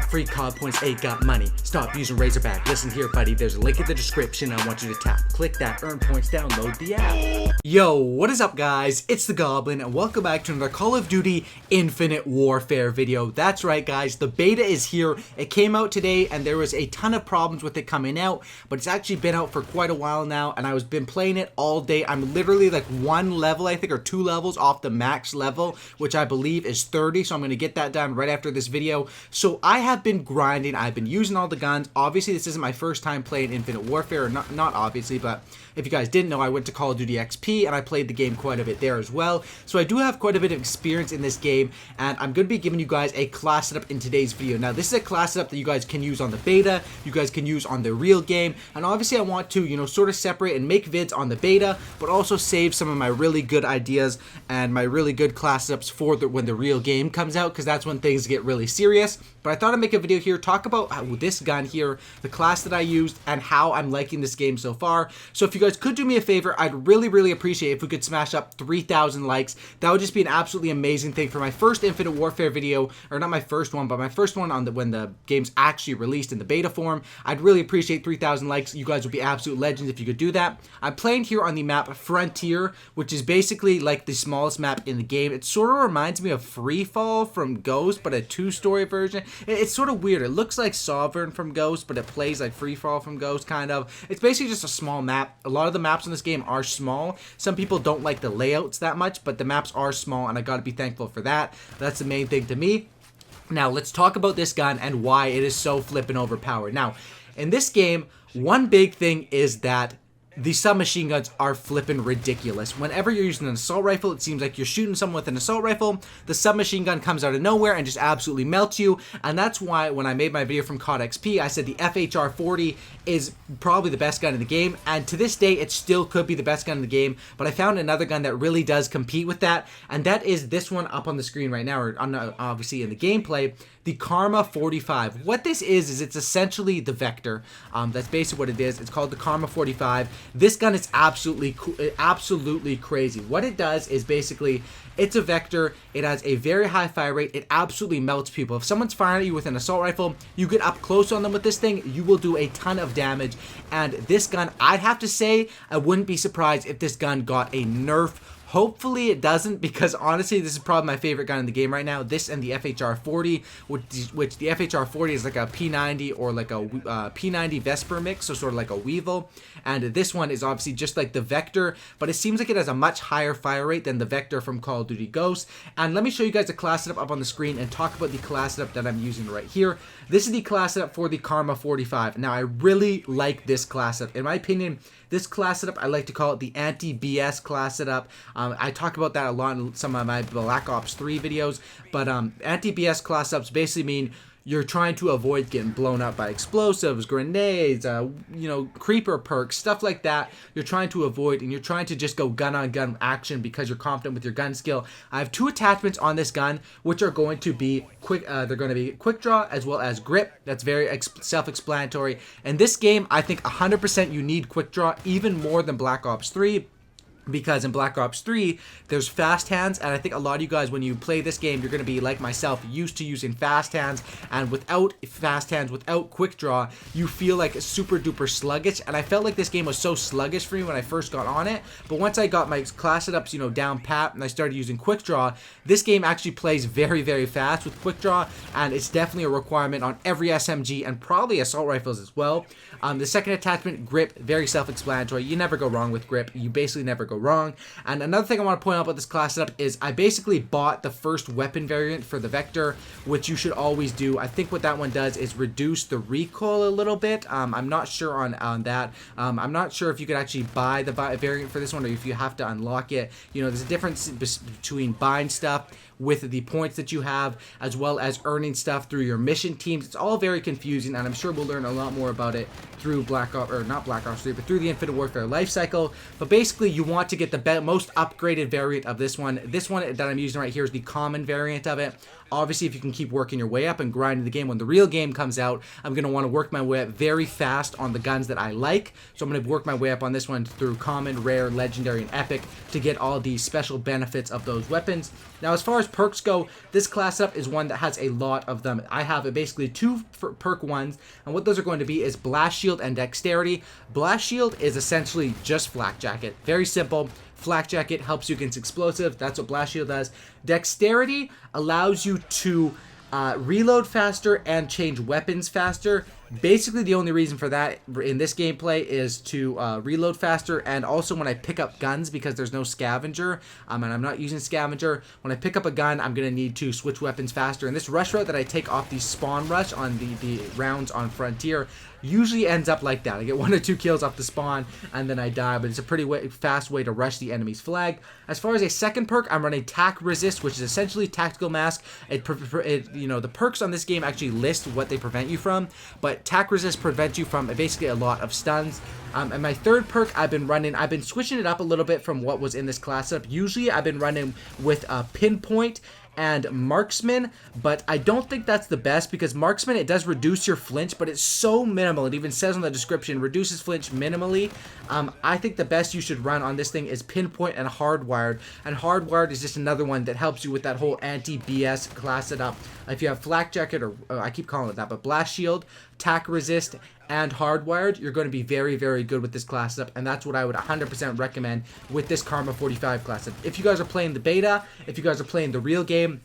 free COD points, ain't got money. Stop using Razorback. Listen here, buddy. There's a link in the description. I want you to tap. Click that, earn points, download the app. Yo, what is up, guys? It's the Goblin, and welcome back to another Call of Duty Infinite Warfare video. That's right, guys. The beta is here. It came out today, and there was a ton of problems with it coming out, but it's actually been out for quite a while now, and I've been playing it all day. I'm literally like one level, I think, or two levels off the max level, which I believe is 30, so I'm going to get that done right after this video. So I have been grinding. I've been using all the guns. Obviously, this isn't my first time playing Infinite Warfare, or not obviously, but if you guys didn't know, I went to Call of Duty XP, and I played the game quite a bit there as well. So I do have quite a bit of experience in this game, and I'm going to be giving you guys a class setup in today's video. Now, this is a class setup that you guys can use on the beta, you guys can use on the real game, and obviously I want to, sort of separate and make vids on the beta, but also save some of my really good ideas and my really good class setups for when the real game comes out, because that's when things get really serious. But I thought I'd make a video here, talk about this gun here, the class that I used, and how I'm liking this game so far. So if you guys could do me a favor, I'd really appreciate if we could smash up 3,000 likes. That would just be an absolutely amazing thing for my first Infinite Warfare video, or not my first one, but my first one on when the game's actually released in the beta form. I'd really appreciate 3,000 likes. You guys would be absolute legends if you could do that. I'm playing here on the map Frontier, which is basically like the smallest map in the game. It sort of reminds me of Free Fall from Ghost, but a two-story version. It's sort of weird. It looks like Sovereign from Ghost, but it plays like Free Fall from Ghost, kind of. It's basically just a small map. A lot of the maps in this game are small. Some people don't like the layouts that much, but the maps are small, and I gotta be thankful for that. That's the main thing to me. Now, let's talk about this gun and why it is so flippin' overpowered. Now, in this game, one big thing is that the submachine guns are flippin' ridiculous. Whenever you're using an assault rifle, it seems like you're shooting someone with an assault rifle. The submachine gun comes out of nowhere and just absolutely melts you. And that's why when I made my video from COD XP, I said the FHR-40 is probably the best gun in the game. And to this day, it still could be the best gun in the game. But I found another gun that really does compete with that. And that is this one up on the screen right now, or obviously in the gameplay. The KARMA-45. What this is it's essentially the Vector. That's basically what it is. It's called the KARMA-45. This gun is absolutely crazy. What it does is basically, it's a Vector. It has a very high fire rate. It absolutely melts people. If someone's firing at you with an assault rifle, you get up close on them with this thing, you will do a ton of damage. And this gun, I'd have to say, I wouldn't be surprised if this gun got a nerf. Hopefully it doesn't, because honestly, this is probably my favorite gun in the game right now. This and the FHR-40, which the FHR-40 is like a P90 or like a P90 Vesper mix, so sort of like a Weevil. And this one is obviously just like the Vector, but it seems like it has a much higher fire rate than the Vector from Call of Duty Ghost. And let me show you guys the class setup up on the screen and talk about the class setup that I'm using right here. This is the class setup for the KARMA-45. Now, I really like this class setup. In my opinion, this class setup, I like to call it the anti-BS class setup. I talk about that a lot in some of my Black Ops 3 videos, but anti-BS class setups basically mean you're trying to avoid getting blown up by explosives, grenades, creeper perks, stuff like that. You're trying to avoid, and you're trying to just go gun-on-gun action because you're confident with your gun skill. I have two attachments on this gun, which are going to be quick. They're going to be quick draw as well as grip. That's very self-explanatory. In this game, I think 100% you need quick draw, even more than Black Ops 3. Because in Black Ops 3, there's fast hands, and I think a lot of you guys, when you play this game, you're going to be, like myself, used to using fast hands, and without fast hands, without quick draw, you feel like super duper sluggish, and I felt like this game was so sluggish for me when I first got on it, but once I got my class setups, down pat, and I started using quick draw, this game actually plays very fast with quick draw, and it's definitely a requirement on every SMG, and probably assault rifles as well. The second attachment, grip, very self-explanatory. You never go wrong with grip. You basically never go wrong. And another thing I want to point out about this class setup is I basically bought the first weapon variant for the Vector, which you should always do. I think what that one does is reduce the recoil a little bit. I'm not sure on that. I'm not sure if you could actually buy the variant for this one, or if you have to unlock it. There's a difference between buying stuff with the points that you have, as well as earning stuff through your mission teams. It's all very confusing, and I'm sure we'll learn a lot more about it through not Black Ops 3, but through the Infinite Warfare life cycle. But basically, you want to get the most upgraded variant of this one. This one that I'm using right here is the common variant of it. Obviously, if you can keep working your way up and grinding the game, when the real game comes out, I'm going to want to work my way up very fast on the guns that I like. So I'm going to work my way up on this one through common, rare, legendary, and epic to get all the special benefits of those weapons. Now, as far as as perks go, this class setup is one that has a lot of them. I have basically 2 perk ones, and what those are going to be is Blast Shield and Dexterity. Blast Shield is essentially just Flak Jacket. Very simple. Flak Jacket helps you against explosive. That's what Blast Shield does. Dexterity allows you to reload faster and change weapons faster. Basically, the only reason for that in this gameplay is to reload faster, and also when I pick up guns, because there's no scavenger, and I'm not using scavenger, when I pick up a gun, I'm going to need to switch weapons faster. And this rush route that I take off the spawn rush on the rounds on Frontier usually ends up like that. I get 1 or 2 kills off the spawn, and then I die, but it's a pretty fast way to rush the enemy's flag. As far as a second perk, I'm running Tac Resist, which is essentially Tactical Mask. The perks on this game actually list what they prevent you from, but Tac Resist prevents you from basically a lot of stuns. And my third perk I've been switching it up a little bit from what was in this class setup. Usually I've been running with Pinpoint and Marksman, but I don't think that's the best, because Marksman, it does reduce your flinch, but it's so minimal. It even says on the description, reduces flinch minimally. I think the best you should run on this thing is Pinpoint and Hardwired, and Hardwired is just another one that helps you with that whole anti-BS class setup. If you have Flak Jacket, or I keep calling it that, but Blast Shield, Tac Resist, and Hardwired, you're going to be very, very good with this class setup, and that's what I would 100% recommend with this KARMA-45 class setup. If you guys are playing the beta, if you guys are playing the real game,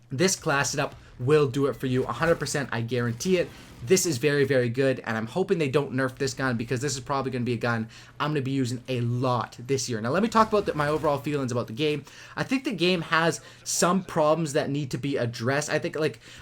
this class setup will do it for you 100%. I guarantee it. This is very, very good, and I'm hoping they don't nerf this gun, because this is probably going to be a gun I'm going to be using a lot this year. Now, let me talk about my overall feelings about the game. I think the game has some problems that need to be addressed. I think,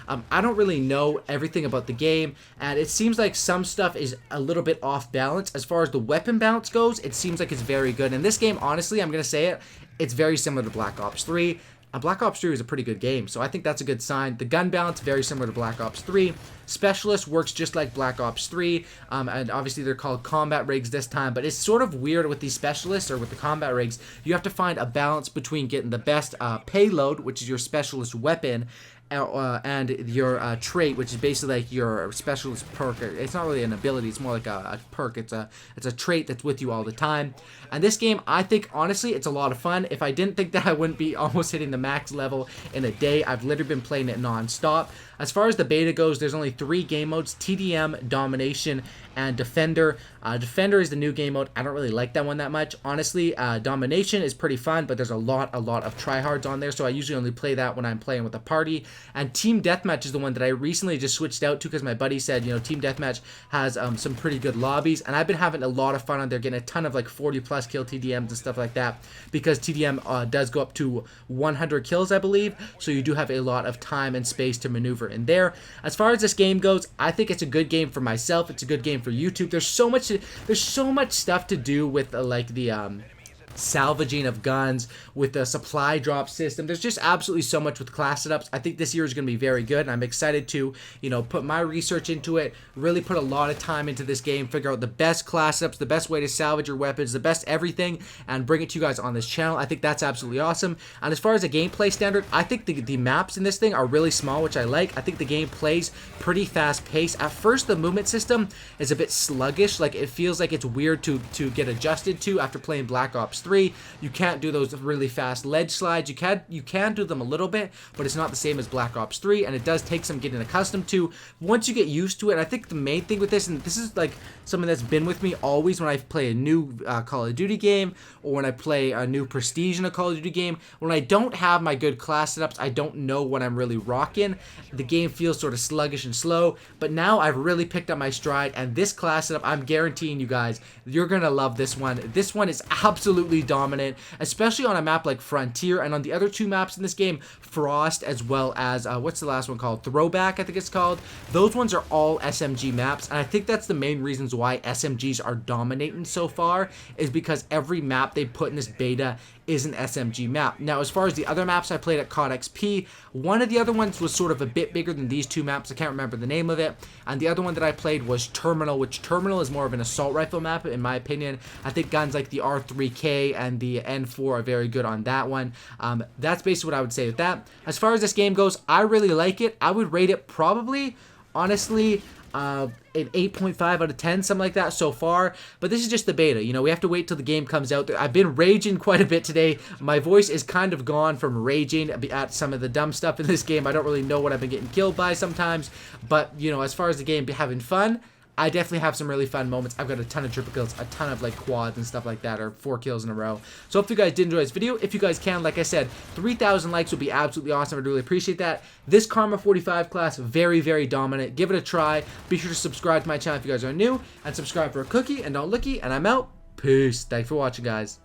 I don't really know everything about the game, and it seems like some stuff is a little bit off balance. As far as the weapon balance goes, it seems like it's very good. And this game, honestly, I'm going to say it, it's very similar to Black Ops 3. Black Ops 3 is a pretty good game, so I think that's a good sign. The gun balance, very similar to Black Ops 3. Specialist works just like Black Ops 3, and obviously they're called combat rigs this time, but it's sort of weird with these specialists, or with the combat rigs. You have to find a balance between getting the best payload, which is your specialist weapon, and your trait, which is basically like your specialist perk. It's not really an ability, it's more like a perk. It's a trait that's with you all the time. And this game, I think, honestly, it's a lot of fun. If I didn't think that, I wouldn't be almost hitting the max level in a day. I've literally been playing it non-stop. As far as the beta goes, there's only 3 game modes: TDM, Domination, and Defender. Defender is the new game mode. I don't really like that one that much. Honestly, Domination is pretty fun, but there's a lot of tryhards on there, so I usually only play that when I'm playing with a party. And Team Deathmatch is the one that I recently just switched out to, because my buddy said, Team Deathmatch has some pretty good lobbies, and I've been having a lot of fun on there, getting a ton of 40+ kill TDMs and stuff like that, because TDM does go up to 100 kills, I believe, so you do have a lot of time and space to maneuver in there. As far as this game goes, I think it's a good game for myself. It's a good game for YouTube. There's so much stuff to do with the salvaging of guns, with the supply drop system. There's just absolutely so much with class setups. I think this year is going to be very good, and I'm excited to, put my research into it, really put a lot of time into this game, figure out the best class setups, the best way to salvage your weapons, the best everything, and bring it to you guys on this channel. I think that's absolutely awesome. And as far as a gameplay standard, I think the maps in this thing are really small, which I like. I think the game plays pretty fast paced. At first, the movement system is a bit sluggish. It feels like it's weird to get adjusted to after playing Black Ops 3. You can't do those really fast ledge slides. You can do them a little bit, but it's not the same as Black Ops 3, and it does take some getting accustomed to. Once you get used to it, I think the main thing with this, and this is something that's been with me always when I play a new Call of Duty game, or when I play a new Prestige in a Call of Duty game, when I don't have my good class setups, I don't know what I'm really rocking. The game feels sort of sluggish and slow, but now I've really picked up my stride, and this class setup, I'm guaranteeing you guys, you're gonna love this one. This one is absolutely dominant, especially on a map like Frontier, and on the other 2 maps in this game, Frost, as well as what's the last one called? Throwback, I think it's called. Those ones are all SMG maps, and I think that's the main reasons why SMGs are dominating so far, is because every map they put in this beta is an SMG map. Now, as far as the other maps I played at COD XP, one of the other ones was sort of a bit bigger than these 2 maps. I can't remember the name of it. And the other one that I played was Terminal, which Terminal is more of an assault rifle map, in my opinion. I think guns like the R3K and the N4 are very good on that one. That's basically what I would say with that. As far as this game goes, I really like it. I would rate it probably, honestly, an 8.5 out of 10, something like that so far. But this is just the beta. You know, we have to wait till the game comes out. I've been raging quite a bit today. My voice is kind of gone from raging at some of the dumb stuff in this game. I don't really know what I've been getting killed by sometimes. But, you know, as far as the game having fun, I definitely have some really fun moments. I've got a ton of triple kills, a ton of like quads and stuff like that, or 4 kills in a row. So hope you guys did enjoy this video. If you guys can, like I said, 3,000 likes would be absolutely awesome. I'd really appreciate that. This Karma-45 class, very, very dominant. Give it a try. Be sure to subscribe to my channel if you guys are new, and subscribe for a cookie and don't lookie. And I'm out. Peace. Thanks for watching, guys.